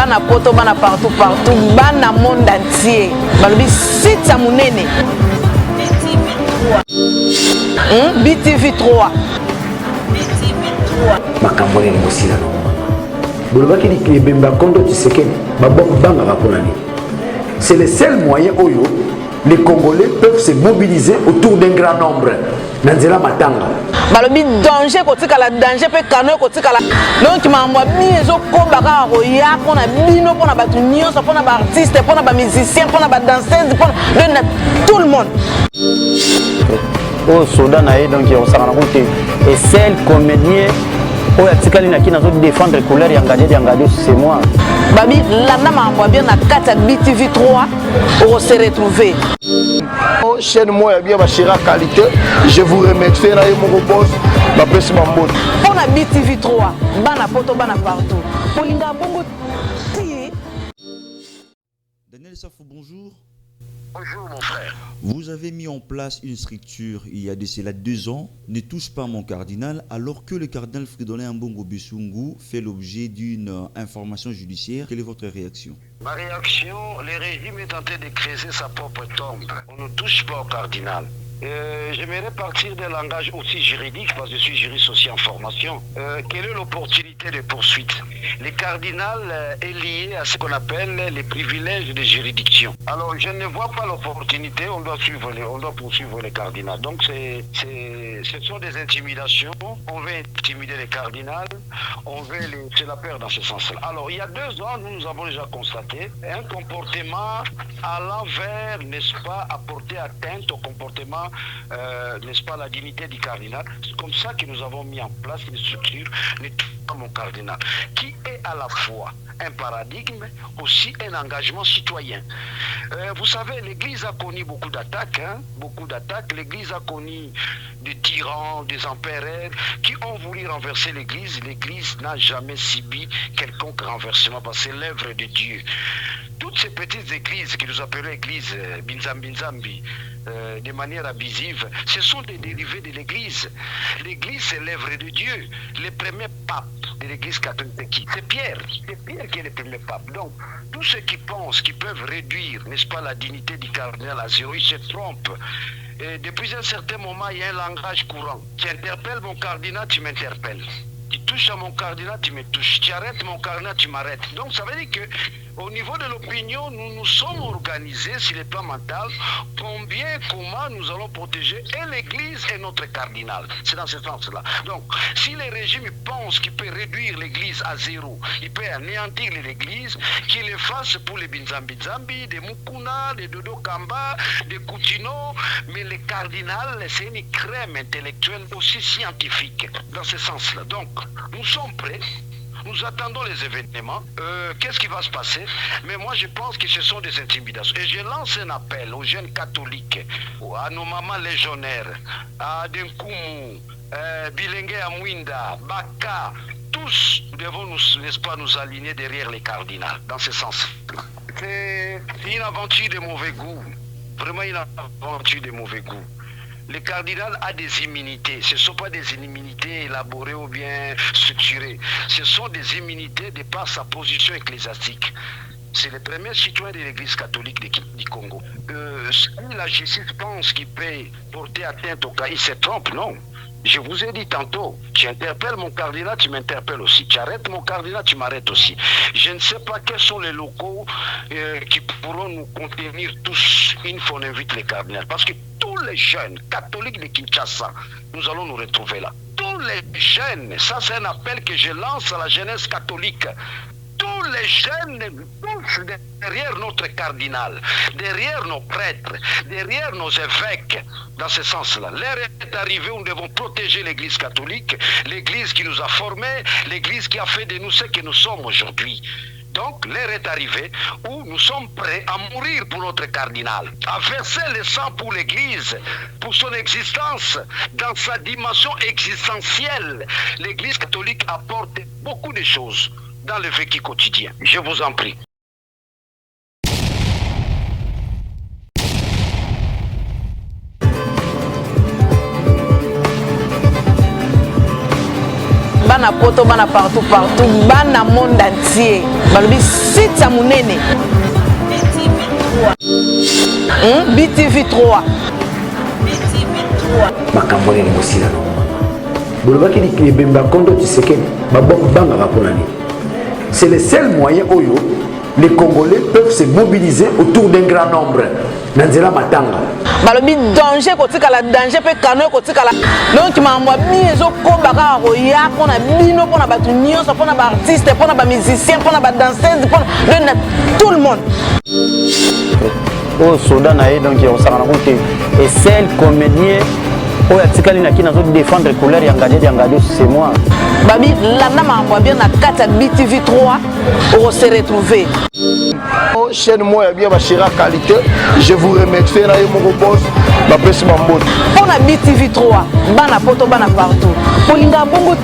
bana poto bana partout bana monde entier balobi site ya munene BTV 3 makambo ni mosila no bolobaki ni bemba kondo Tshisekedi babanga baponani. C'est le seul moyen où les Congolais peuvent se mobiliser autour d'un grand nombre. Nanzela matanga. Balobi danger kotikala danger pe kano kotikala. Donc mambo biso ko baka roya pona bino pona batu nyonso pona ba artiste pona ba musicien pona ba danseuse pona tout le monde. Au Soudan donc on s'en rend compte et seul comédien oh atikali na kina zo défendre couleur ya ngadi c'est moi. Babi landa mambo bien na kata BTV 3 on se retrouver. Chaîne moi bien ma chère qualité, je vous remercie na mon boss ma pesi mambo. On a BTV 3 bana poto bana partout. Polinga bongo. Daniel Safou, bonjour. Bonjour mon frère. Vous avez mis en place une structure il y a de cela 2 ans, ne touche pas mon cardinal, alors que le cardinal Fridolin Ambongo Bisungu fait l'objet d'une information judiciaire. Quelle est votre réaction? Ma réaction, le régime est tenté de creuser sa propre tombe. On ne touche pas au cardinal. J'aimerais partir d'un langage aussi juridique, parce que je suis juriste aussi en formation. Quelle est l'opportunité de poursuite? Le cardinal est lié à ce qu'on appelle les privilèges de juridiction. Alors, je ne vois pas l'opportunité, on doit poursuivre le cardinal. Donc, ce sont des intimidations. On veut intimider le cardinal, on veut c'est la peur dans ce sens-là. Alors, il y a 2 ans, nous avons déjà constaté un comportement allant vers, n'est-ce pas, apporter atteinte au comportement n'est-ce pas, la dignité du cardinal. C'est comme ça que nous avons mis en place une structure, ne touche pas mon cardinal, qui est à la fois un paradigme, aussi un engagement citoyen. Vous savez, l'Église a connu beaucoup d'attaques, L'Église a connu des tyrans, des empereurs qui ont voulu renverser l'Église. L'Église n'a jamais subi quelconque renversement parce que c'est l'œuvre de Dieu. Toutes ces petites églises que nous appelons églises Binzambi, de manière abusive, ce sont des dérivés de l'église. L'église, c'est l'œuvre de Dieu. Le premier pape de l'église catholique, c'est qui? C'est Pierre. C'est Pierre qui est le premier pape. Donc, tous ceux qui pensent qu'ils peuvent réduire, n'est-ce pas, la dignité du cardinal à zéro, ils se trompent. Et depuis un certain moment, il y a un langage courant. Tu interpelles mon cardinal, tu m'interpelles. Tu touches à mon cardinal, tu me touches. Tu arrêtes mon cardinal, tu m'arrêtes. Donc, ça veut dire que au niveau de l'opinion, nous nous sommes organisés sur le plan mental, comment nous allons protéger et l'Église et notre cardinal. C'est dans ce sens-là. Donc, si le régime pense qu'il peut réduire l'Église à zéro, il peut anéantir l'Église, qu'il le fasse pour les Binzambi, des Mukuna, des Dodo Kamba, des Koutino, mais le cardinal, c'est une crème intellectuelle aussi scientifique, dans ce sens-là. Donc, nous sommes prêts. Nous attendons les événements. Qu'est-ce qui va se passer? Mais moi, je pense que ce sont des intimidations. Et je lance un appel aux jeunes catholiques, à nos mamans légionnaires, à Denkumu, Bilengue Amwinda, Baka. Tous, nous devons, n'est-ce pas, nous aligner derrière les cardinaux, dans ce sens. C'est une aventure de mauvais goût. Vraiment une aventure de mauvais goût. Le cardinal a des immunités. Ce ne sont pas des immunités élaborées ou bien structurées. Ce sont des immunités de par sa position ecclésiastique. C'est le premier citoyen de l'Église catholique du Congo. Si la justice pense qu'il peut porter atteinte au cas, il se trompe, non. Je vous ai dit tantôt, tu interpelles mon cardinal, tu m'interpelles aussi. Tu arrêtes mon cardinal, tu m'arrêtes aussi. Je ne sais pas quels sont les locaux qui pourront nous contenir tous une fois on invite les cardinals. Parce que tous les jeunes catholiques de Kinshasa, nous allons nous retrouver là. Tous les jeunes, ça c'est un appel que je lance à la jeunesse catholique. Tous les jeunes, tous derrière notre cardinal, derrière nos prêtres, derrière nos évêques, dans ce sens-là. L'heure est arrivée où nous devons protéger l'Église catholique, l'Église qui nous a formés, l'Église qui a fait de nous ce que nous sommes aujourd'hui. Donc, l'heure est arrivée où nous sommes prêts à mourir pour notre cardinal, à verser le sang pour l'Église, pour son existence, dans sa dimension existentielle. L'Église catholique apporte beaucoup de choses dans le vécu quotidien. Je vous en prie. bana poto bana partout bana monde entier balobi site ya monene BTV 3 makambo nini mosila no bolobaki ebemba kondo Tshisekedi babangaka mpona nini. C'est le seul moyen où les Congolais peuvent se mobiliser autour d'un grand nombre. Nanzela matanga. Balobi danger kotikala danger pe kano kotikala. Donc mamwa biso ko baka roya pona bino pona batu nyonso pona ba artiste pona ba musicien pona ba danseuse pona tout le monde. Au Soudan donc on s'en rend compte et seul comédien oyo atikali na kina zo défendre couleur ya ngadi c'est moi. Babi landa mamwa bien na kati ya BTV 3 on se retrouver. Chaîne moi bien ba chira qualité, je vous remercie na yo mon boss ba pesi mambote. Pona BTV 3 bana poto bana partout. Polinga bongo